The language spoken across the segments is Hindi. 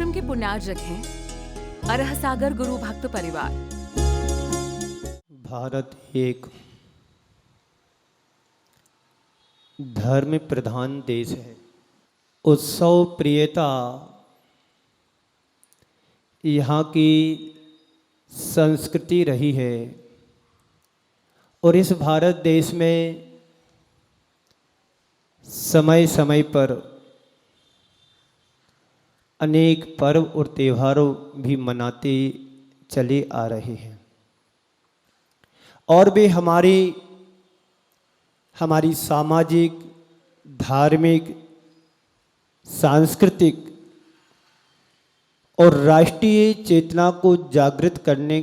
कार्यक्रम के पुण्यार्जक हैं अरह सागर गुरु भक्त परिवार। भारत एक धर्म प्रधान देश है। उत्सव प्रियता यहाँ की संस्कृति रही है और इस भारत देश में समय समय पर अनेक पर्व और त्योहारों भी मनाते चले आ रहे हैं और वे हमारी सामाजिक, धार्मिक, सांस्कृतिक और राष्ट्रीय चेतना को जागृत करने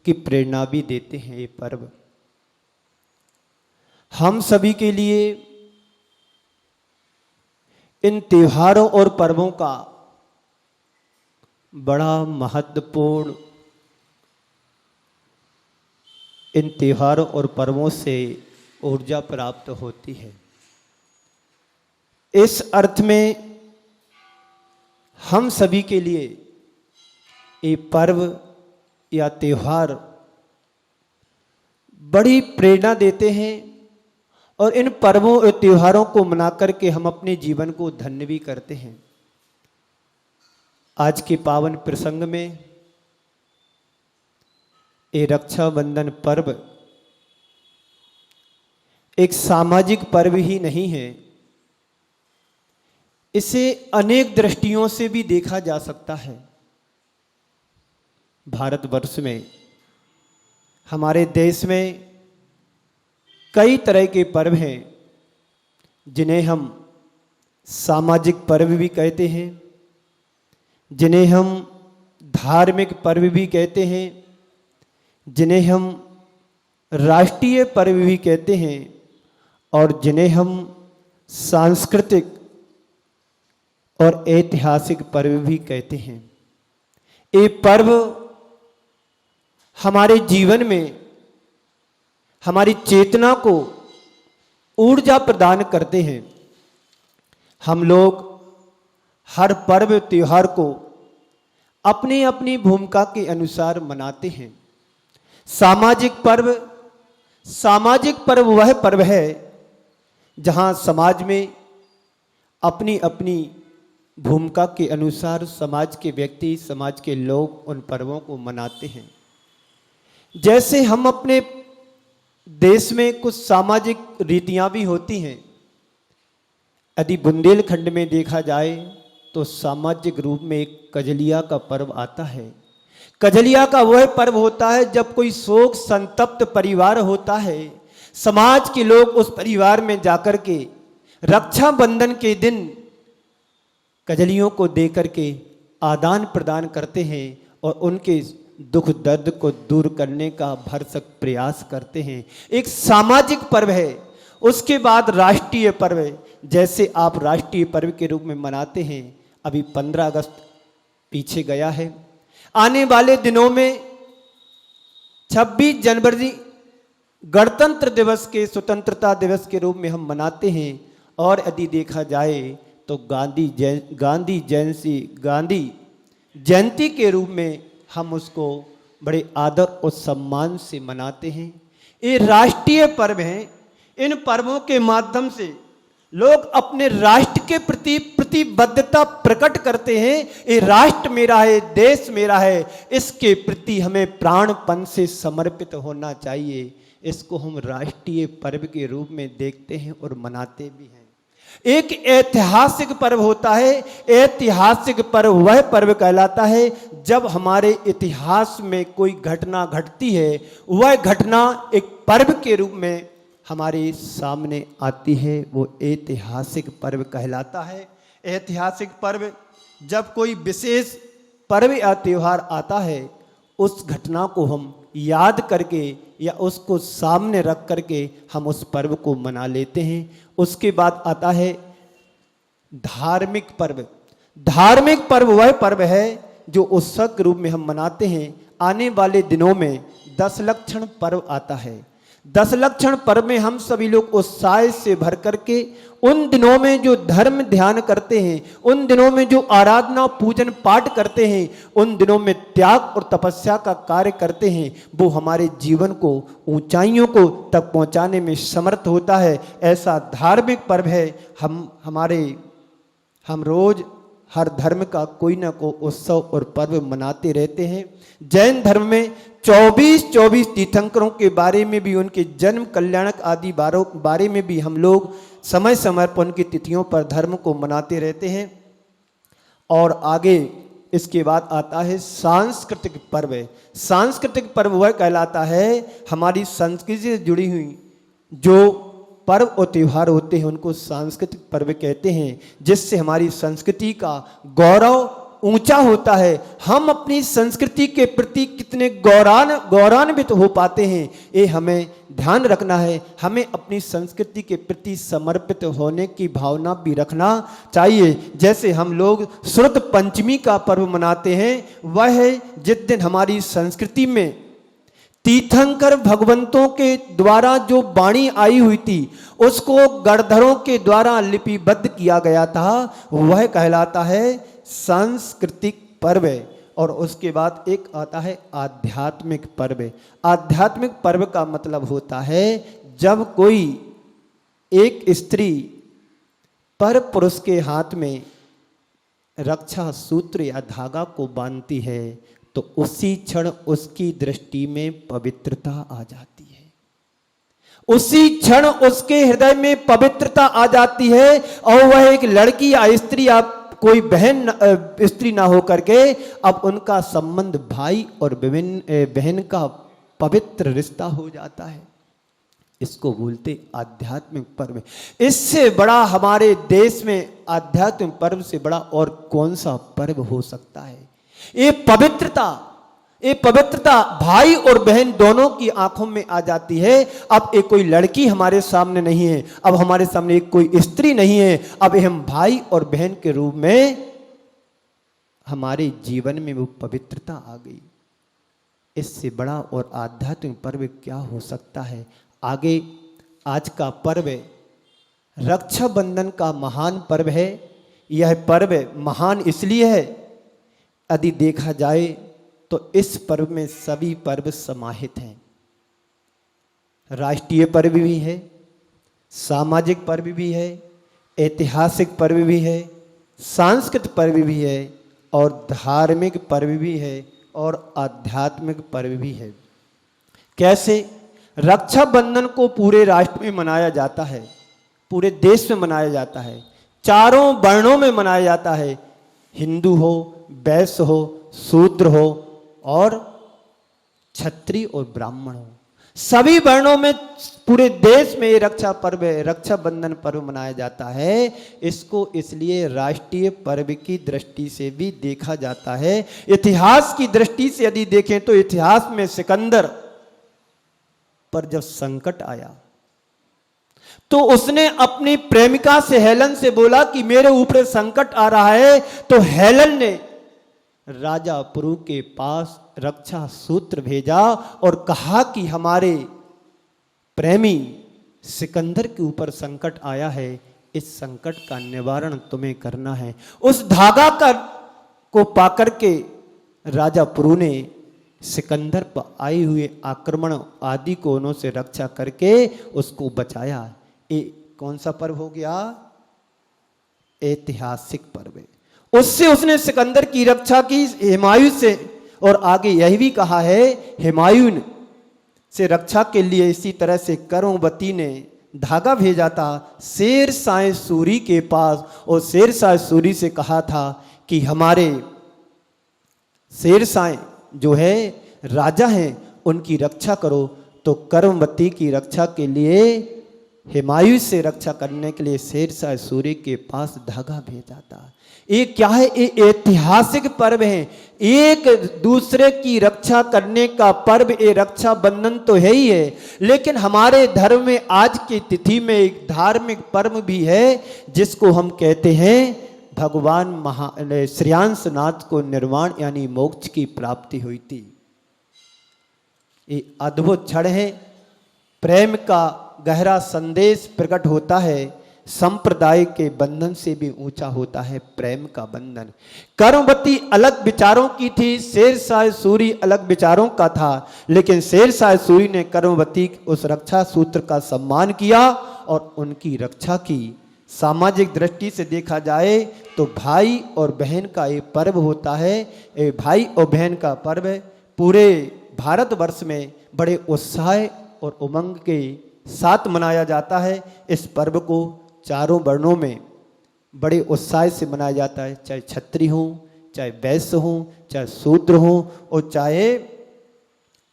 की प्रेरणा भी देते हैं। ये पर्व हम सभी के लिए इन त्योहारों और पर्वों का बड़ा महत्वपूर्ण, इन त्योहारों और पर्वों से ऊर्जा प्राप्त होती है। इस अर्थ में हम सभी के लिए ये पर्व या त्योहार बड़ी प्रेरणा देते हैं और इन पर्वों और त्योहारों को मना करके हम अपने जीवन को धन्य भी करते हैं। आज के पावन प्रसंग में ये रक्षाबंधन पर्व एक सामाजिक पर्व ही नहीं है, इसे अनेक दृष्टियों से भी देखा जा सकता है। भारतवर्ष में, हमारे देश में कई तरह के पर्व हैं जिन्हें हम सामाजिक पर्व भी कहते हैं, जिन्हें हम धार्मिक पर्व भी कहते हैं, जिन्हें हम राष्ट्रीय पर्व भी कहते हैं और जिन्हें हम सांस्कृतिक और ऐतिहासिक पर्व भी कहते हैं। ये पर्व हमारे जीवन में हमारी चेतना को ऊर्जा प्रदान करते हैं। हम लोग हर पर्व त्योहार को अपनी अपनी भूमिका के अनुसार मनाते हैं। सामाजिक पर्व वह पर्व है जहां समाज में अपनी अपनी भूमिका के अनुसार समाज के व्यक्ति, समाज के लोग उन पर्वों को मनाते हैं। जैसे हम अपने देश में कुछ सामाजिक रीतियां भी होती हैं। यदि बुंदेलखंड में देखा जाए तो सामाजिक रूप में एक कजलिया का पर्व आता है। कजलिया का वह पर्व होता है जब कोई शोक संतप्त परिवार होता है, समाज के लोग उस परिवार में जाकर के रक्षाबंधन के दिन कजलियों को देकर के आदान प्रदान करते हैं और उनके दुख दर्द को दूर करने का भरसक प्रयास करते हैं। एक सामाजिक पर्व है। उसके बाद राष्ट्रीय पर्व, जैसे आप राष्ट्रीय पर्व के रूप में मनाते हैं। अभी 15 अगस्त पीछे गया है, आने वाले दिनों में 26 जनवरी गणतंत्र दिवस के, स्वतंत्रता दिवस के रूप में हम मनाते हैं। और यदि देखा जाए तो गांधी जयंती के रूप में हम उसको बड़े आदर और सम्मान से मनाते हैं। ये राष्ट्रीय पर्व हैं। इन पर्वों के माध्यम से लोग अपने राष्ट्र के प्रति प्रतिबद्धता प्रकट करते हैं। ये राष्ट्र मेरा है, देश मेरा है, इसके प्रति हमें प्राणपण से समर्पित होना चाहिए। इसको हम राष्ट्रीय पर्व के रूप में देखते हैं और मनाते भी हैं। एक ऐतिहासिक पर्व होता है। ऐतिहासिक पर्व वह पर्व कहलाता है जब हमारे इतिहास में कोई घटना घटती है, वह घटना एक पर्व के रूप में हमारे सामने आती है, वो ऐतिहासिक पर्व कहलाता है। ऐतिहासिक पर्व जब कोई विशेष पर्व या त्योहार आता है, उस घटना को हम याद करके या उसको सामने रख करके हम उस पर्व को मना लेते हैं। उसके बाद आता है धार्मिक पर्व। धार्मिक पर्व वह पर्व है जो उत्सव के रूप में हम मनाते हैं। आने वाले दिनों में 10 लक्षण पर्व आता है। 10 लक्षण पर्व में हम सभी लोग उत्साह से भर करके उन दिनों में जो धर्म ध्यान करते हैं, उन दिनों में जो आराधना पूजन पाठ करते हैं, उन दिनों में त्याग और तपस्या का कार्य करते हैं, वो हमारे जीवन को ऊंचाइयों को तक पहुंचाने में समर्थ होता है। ऐसा धार्मिक पर्व है। हम रोज हर धर्म का कोई ना कोई उत्सव और पर्व मनाते रहते हैं। जैन धर्म में 24 तीर्थंकरों के बारे में भी, उनके जन्म कल्याणक आदि बारे में भी हम लोग समय समय पर उनकी तिथियों पर धर्म को मनाते रहते हैं। और आगे इसके बाद आता है सांस्कृतिक पर्व। सांस्कृतिक पर्व वह कहलाता है हमारी संस्कृति से जुड़ी हुई जो पर्व और त्योहार होते हैं, उनको सांस्कृतिक पर्व कहते हैं, जिससे हमारी संस्कृति का गौरव ऊंचा होता है। हम अपनी संस्कृति के प्रति कितने गौरवान्वित हो पाते हैं, ये हमें ध्यान रखना है। हमें अपनी संस्कृति के प्रति समर्पित होने की भावना भी रखना चाहिए। जैसे हम लोग श्रुत पंचमी का पर्व मनाते हैं, वह है जिस दिन हमारी संस्कृति में तीर्थंकर भगवंतों के द्वारा जो वाणी आई हुई थी, उसको गणधरों के द्वारा लिपिबद्ध किया गया था, वह कहलाता है सांस्कृतिक पर्व। और उसके बाद एक आता है आध्यात्मिक पर्व। आध्यात्मिक पर्व का मतलब होता है जब कोई एक स्त्री पर पुरुष के हाथ में रक्षा सूत्र या धागा को बांधती है, तो उसी क्षण उसकी दृष्टि में पवित्रता आ जाती है, उसी क्षण उसके हृदय में पवित्रता आ जाती है। और वह एक लड़की या स्त्री, आप कोई स्त्री ना हो करके, अब उनका संबंध भाई और बहन का पवित्र रिश्ता हो जाता है। इसको बोलते आध्यात्मिक पर्व। इससे बड़ा हमारे देश में आध्यात्मिक पर्व से बड़ा और कौन सा पर्व हो सकता है। ये पवित्रता भाई और बहन दोनों की आंखों में आ जाती है। अब एक कोई लड़की हमारे सामने नहीं है, अब हमारे सामने एक कोई स्त्री नहीं है, अब हम भाई और बहन के रूप में हमारे जीवन में वो पवित्रता आ गई। इससे बड़ा और आध्यात्मिक पर्व क्या हो सकता है। आगे आज का पर्व रक्षाबंधन का महान पर्व है। यह पर्व महान इसलिए है, यदि देखा जाए तो इस पर्व में सभी पर्व समाहित हैं। राष्ट्रीय पर्व भी है, सामाजिक पर्व भी है, ऐतिहासिक पर्व भी है, सांस्कृतिक पर्व भी है, और धार्मिक पर्व भी है, और आध्यात्मिक पर्व भी है। कैसे? रक्षाबंधन को पूरे राष्ट्र में मनाया जाता है, पूरे देश में मनाया जाता है, चारों वर्णों में मनाया जाता है। हिंदू हो, वैश्य हो, शूद्र हो, और क्षत्रिय और ब्राह्मण हो, सभी वर्णों में पूरे देश में ये रक्षाबंधन पर्व मनाया जाता है। इसको इसलिए राष्ट्रीय पर्व की दृष्टि से भी देखा जाता है। इतिहास की दृष्टि से यदि देखें तो इतिहास में सिकंदर पर जब संकट आया तो उसने अपनी प्रेमिका से, हेलन से बोला कि मेरे ऊपर संकट आ रहा है। तो हेलन ने राजा पुरु के पास रक्षा सूत्र भेजा और कहा कि हमारे प्रेमी सिकंदर के ऊपर संकट आया है, इस संकट का निवारण तुम्हें करना है। उस धागा को पाकर के राजा पुरु ने सिकंदर पर आए हुए आक्रमण आदि को उनसे रक्षा करके उसको बचाया। ये कौन सा पर्व हो गया? ऐतिहासिक पर्व। उससे उसने सिकंदर की रक्षा की हुमायूं से, और आगे यह भी कहा है हुमायूं से रक्षा के लिए इसी तरह से करुणवती ने धागा भेजा था शेरशाह सूरी के पास, और शेरशाह सूरी से कहा था कि हमारे शेरशाह जो है राजा हैं, उनकी रक्षा करो। तो करुणवती की रक्षा के लिए, हुमायूं से रक्षा करने के लिए शेरशाह सूरी के पास धागा भेजा था। ये क्या है? ये ऐतिहासिक पर्व है, एक दूसरे की रक्षा करने का पर्व। ये रक्षाबंधन तो है ही है, लेकिन हमारे धर्म में आज की तिथि में एक धार्मिक पर्व भी है जिसको हम कहते हैं भगवान श्रेयांसनाथ को निर्वाण यानी मोक्ष की प्राप्ति हुई थी। ये अद्भुत क्षण है प्रेम का गहरा संदेश प्रकट होता है। संप्रदाय के बंधन से भी ऊंचा होता है प्रेम का बंधन। कर्मवती अलग विचारों की थी, शेरशाह सूरी अलग विचारों का था, लेकिन शेरशाह सूरी ने कर्मवती उस रक्षा सूत्र का सम्मान किया और उनकी रक्षा की। सामाजिक दृष्टि से देखा जाए तो भाई और बहन का ये पर्व होता है। ये भाई और बहन का पर्व पूरे भारतवर्ष में बड़े उत्साह और उमंग के साथ मनाया जाता है। इस पर्व को चारों वर्णों में बड़े उत्साह से मनाया जाता है, चाहे क्षत्रिय हो, चाहे वैश्य हो, चाहे शूद्र हो और चाहे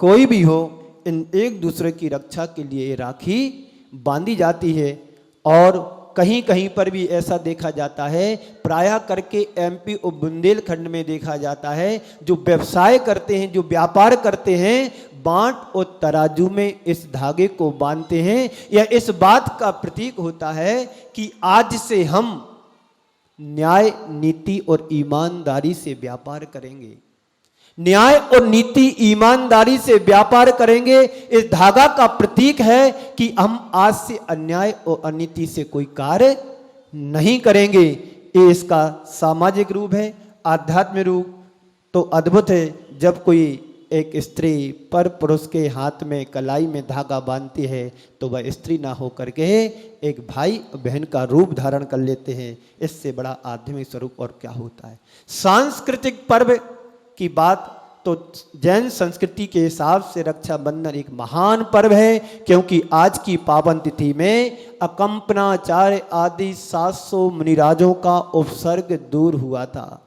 कोई भी हो। इन एक दूसरे की रक्षा के लिए राखी बांधी जाती है। और कहीं कहीं पर भी ऐसा देखा जाता है, प्रायः करके एमपी और बुंदेलखंड में देखा जाता है, जो व्यवसाय करते हैं, जो व्यापार करते हैं, बांट और तराजू में इस धागे को बांधते हैं। यह इस बात का प्रतीक होता है कि आज से हम न्याय, नीति और ईमानदारी से व्यापार करेंगे। न्याय और नीति, ईमानदारी से व्यापार करेंगे। इस धागा का प्रतीक है कि हम आज से अन्याय और अनीति से कोई कार्य नहीं करेंगे। ये इसका सामाजिक रूप है। आध्यात्मिक रूप तो अद्भुत है। जब कोई एक स्त्री पर पुरुष के हाथ में कलाई में धागा बांधती है तो वह स्त्री ना हो करके एक भाई बहन का रूप धारण कर लेते हैं। इससे बड़ा आध्यात्मिक स्वरूप और क्या होता है। सांस्कृतिक पर्व की बात तो जैन संस्कृति के हिसाब से रक्षाबंधन एक महान पर्व है, क्योंकि आज की पावन तिथि में अकंपनाचार्य आदि 700 मुनिराजों का उपसर्ग दूर हुआ था।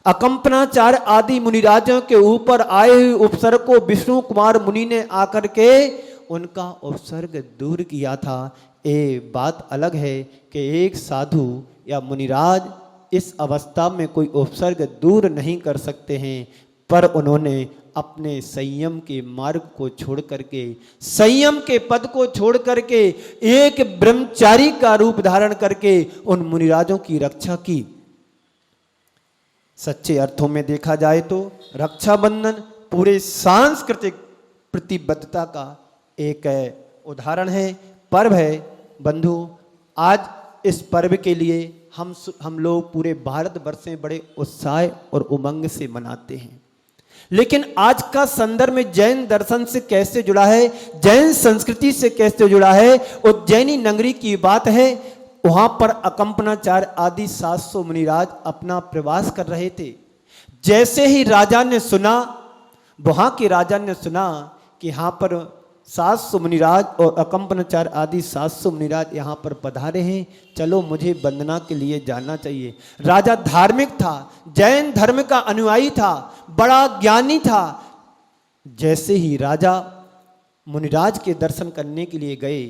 अकंपनाचार्य आदि मुनिराजों के ऊपर आए हुए उपसर्ग को विष्णु कुमार मुनि ने आकर के उनका उपसर्ग दूर किया था। ये बात अलग है कि एक साधु या मुनिराज इस अवस्था में कोई उपसर्ग दूर नहीं कर सकते हैं, पर उन्होंने अपने संयम के मार्ग को छोड़ करके, संयम के पद को छोड़ करके एक ब्रह्मचारी का रूप धारण करके उन मुनिराजों की रक्षा की। सच्चे अर्थों में देखा जाए तो रक्षाबंधन पूरे सांस्कृतिक प्रतिबद्धता का एक उदाहरण है, पर्व है। बंधु, आज इस पर्व के लिए हम लोग पूरे भारतवर्ष में बड़े उत्साह और उमंग से मनाते हैं, लेकिन आज का संदर्भ में जैन दर्शन से कैसे जुड़ा है, जैन संस्कृति से कैसे जुड़ा है। उज्जैनी नगरी की बात है, वहां पर अकंपनाचार्य आदि 700 मुनिराज अपना प्रवास कर रहे थे। जैसे ही राजा ने सुना, वहां के राजा ने सुना कि यहाँ पर 700 मुनिराज और अकंपनाचार्य आदि 700 मुनिराज यहाँ पर पधारे हैं, चलो मुझे वंदना के लिए जाना चाहिए। राजा धार्मिक था, जैन धर्म का अनुयायी था, बड़ा ज्ञानी था। जैसे ही राजा मुनिराज के दर्शन करने के लिए गए,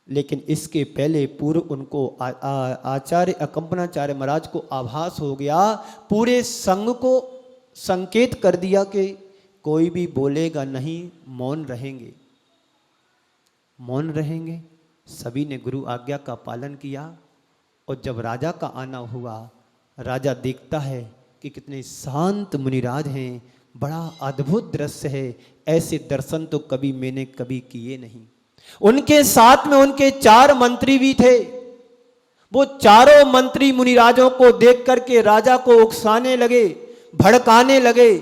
लेकिन इसके पहले पूर्व उनको आचार्य अकंपनाचार्य महाराज को आभास हो गया, पूरे संघ को संकेत कर दिया कि कोई भी बोलेगा नहीं, मौन रहेंगे, मौन रहेंगे। सभी ने गुरु आज्ञा का पालन किया। और जब राजा का आना हुआ, राजा देखता है कि कितने शांत मुनिराज हैं, बड़ा अद्भुत दृश्य है। ऐसे दर्शन तो कभी मैंने कभी किए नहीं। उनके साथ में उनके 4 मंत्री भी थे। वो चारों मंत्री मुनिराजों को देख करके राजा को उकसाने लगे, भड़काने लगे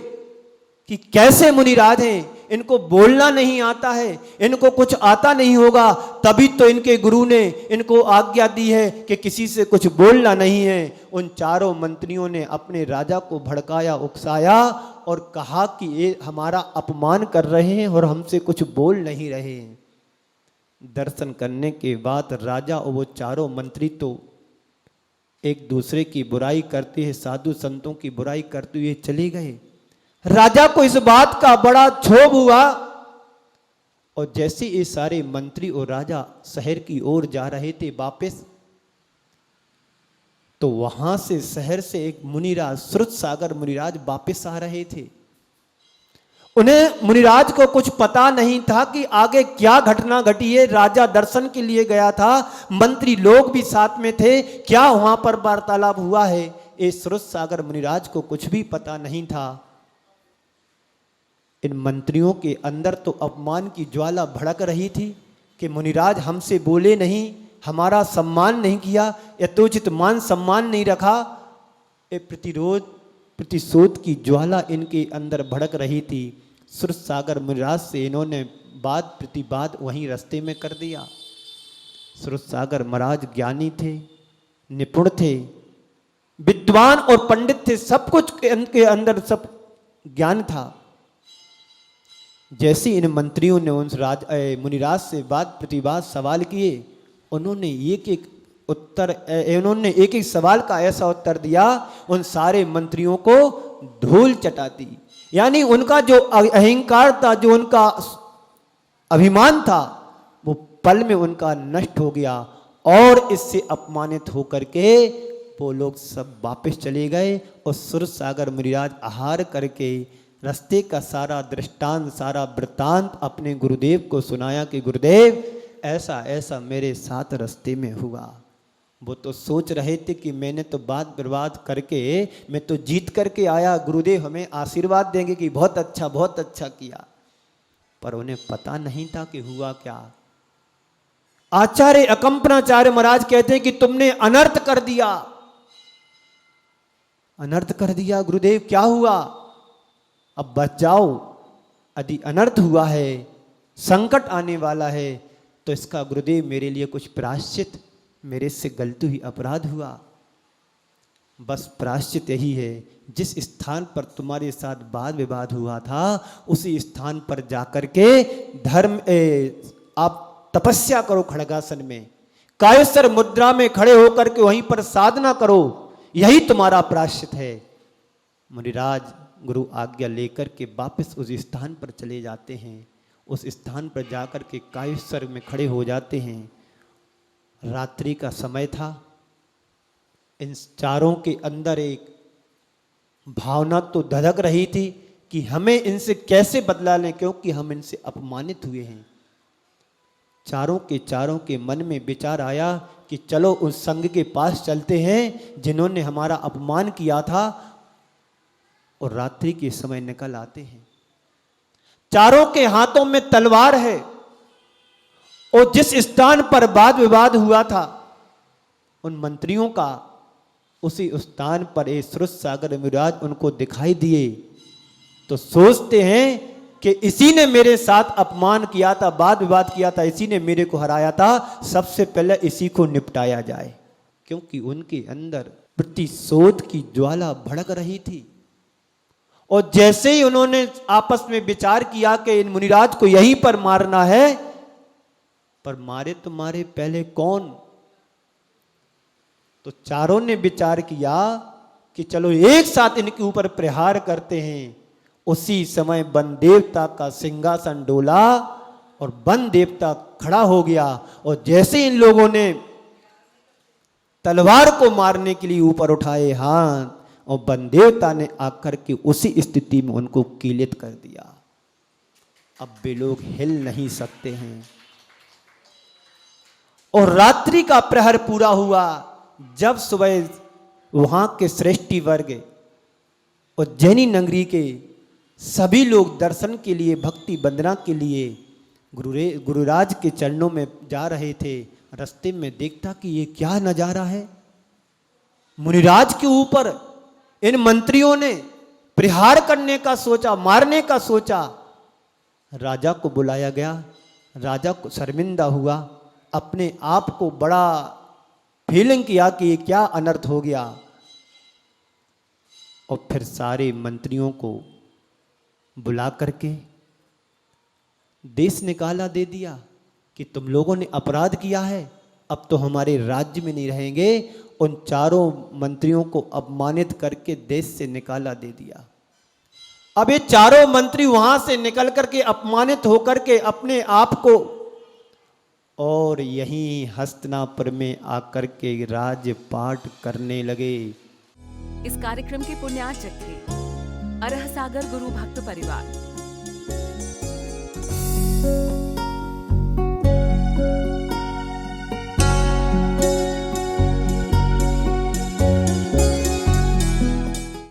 कि कैसे मुनिराज हैं, इनको बोलना नहीं आता है, इनको कुछ आता नहीं होगा, तभी तो इनके गुरु ने इनको आज्ञा दी है कि किसी से कुछ बोलना नहीं है। उन चारों मंत्रियों ने अपने राजा को भड़काया, उकसाया और कहा कि ये हमारा अपमान कर रहे हैं और हमसे कुछ बोल नहीं रहे हैं। दर्शन करने के बाद राजा और वो चारों मंत्री तो एक दूसरे की बुराई करते हैं, साधु संतों की बुराई करते हुए चले गए। राजा को इस बात का बड़ा क्षोभ हुआ। और जैसे ये सारे मंत्री और राजा शहर की ओर जा रहे थे वापस, तो वहां से शहर से एक मुनिराज, श्रुत सागर मुनिराज वापस आ रहे थे। उन्हें मुनिराज को कुछ पता नहीं था कि आगे क्या घटना घटी है। राजा दर्शन के लिए गया था, मंत्री लोग भी साथ में थे, क्या वहां पर वार्तालाप हुआ है, ये श्रुत सागर मुनिराज को कुछ भी पता नहीं था। इन मंत्रियों के अंदर तो अपमान की ज्वाला भड़क रही थी कि मुनिराज हमसे बोले नहीं, हमारा सम्मान नहीं किया, यथोचित मान सम्मान नहीं रखा। ये प्रतिशोध की ज्वाला इनके अंदर भड़क रही थी। सुरसागर मुनिराज से इन्होंने वाद प्रतिवाद वहीं रास्ते में कर दिया। सुरसागर महाराज ज्ञानी थे, निपुण थे, विद्वान और पंडित थे, सब कुछ इनके अंदर सब ज्ञान था। जैसे इन मंत्रियों ने उन मुनिराज से वाद प्रतिवाद सवाल किए, उन्होंने एक एक सवाल का ऐसा उत्तर दिया, उन सारे मंत्रियों को धूल चटा दी। यानी उनका जो अहंकार था, जो उनका अभिमान था, वो पल में उनका नष्ट हो गया और इससे अपमानित होकर के वो लोग सब वापस चले गए। और सुरसागर मुनिराज आहार करके रास्ते का सारा दृष्टांत, सारा वृत्तांत अपने गुरुदेव को सुनाया कि गुरुदेव ऐसा ऐसा मेरे साथ रास्ते में हुआ। वो तो सोच रहे थे कि मैंने तो बात बर्बाद करके मैं तो जीत करके आया, गुरुदेव हमें आशीर्वाद देंगे कि बहुत अच्छा किया। पर उन्हें पता नहीं था कि हुआ क्या। आचार्य अकंपनाचार्य महाराज कहते हैं कि तुमने अनर्थ कर दिया। अनर्थ कर दिया गुरुदेव, क्या हुआ? अब बच जाओ। यदि अनर्थ हुआ है, संकट आने वाला है, तो इसका गुरुदेव मेरे लिए कुछ प्रायश्चित, मेरे से गलती हुई, अपराध हुआ, बस प्रायश्चित यही है, जिस स्थान पर तुम्हारे साथ वाद विवाद हुआ था उसी स्थान पर जाकर के आप तपस्या करो, खड़गासन में कायस्वर मुद्रा में खड़े होकर के वहीं पर साधना करो, यही तुम्हारा प्रायश्चित है। मुनिराज गुरु आज्ञा लेकर के वापस उस स्थान पर चले जाते हैं। उस स्थान पर जाकर के कायस्वर में खड़े हो जाते हैं। रात्रि का समय था। इन चारों के अंदर एक भावना तो धधक रही थी कि हमें इनसे कैसे बदला लें, क्योंकि हम इनसे अपमानित हुए हैं। चारों के मन में विचार आया कि चलो उस संघ के पास चलते हैं जिन्होंने हमारा अपमान किया था, और रात्रि के समय निकल आते हैं। चारों के हाथों में तलवार है, और जिस स्थान पर वाद विवाद हुआ था उन मंत्रियों का, उसी स्थान पर एक सुरसागर मुनिराज उनको दिखाई दिए। तो सोचते हैं कि इसी ने मेरे साथ अपमान किया था, वाद विवाद किया था, इसी ने मेरे को हराया था, सबसे पहले इसी को निपटाया जाए। क्योंकि उनके अंदर प्रतिशोध की ज्वाला भड़क रही थी। और जैसे ही उन्होंने आपस में विचार किया कि इन मुनिराज को यहीं पर मारना है, पर मारे तो मारे पहले कौन? तो चारों ने विचार किया कि चलो एक साथ इनके ऊपर प्रहार करते हैं। उसी समय वन देवता का सिंहासन डोला और वन देवता खड़ा हो गया, और जैसे इन लोगों ने तलवार को मारने के लिए ऊपर उठाए हाथ, और वन देवता ने आकर के उसी स्थिति में उनको कीलित कर दिया। अब वे लोग हिल नहीं सकते हैं। और रात्रि का प्रहर पूरा हुआ। जब सुबह वहां के श्रेष्ठी वर्ग उज्जैनी नगरी के सभी लोग दर्शन के लिए, भक्ति वंदना के लिए गुरुराज के चरणों में जा रहे थे, रास्ते में देखता कि ये क्या नजारा है। मुनिराज के ऊपर इन मंत्रियों ने प्रहार करने का सोचा, मारने का सोचा। राजा को बुलाया गया। राजा को शर्मिंदा हुआ, अपने आप को बड़ा फीलिंग किया कि ये क्या अनर्थ हो गया। और फिर सारे मंत्रियों को बुला करके देश निकाला दे दिया कि तुम लोगों ने अपराध किया है, अब तो हमारे राज्य में नहीं रहेंगे। उन चारों मंत्रियों को अपमानित करके देश से निकाला दे दिया। अब ये चारों मंत्री वहां से निकल करके अपमानित होकर के अपने आप को और यहीं हस्तिनापुर में आकर के राजपाट करने लगे। इस कार्यक्रम के पुण्यार्चक थे अरहसागर गुरु भक्त परिवार।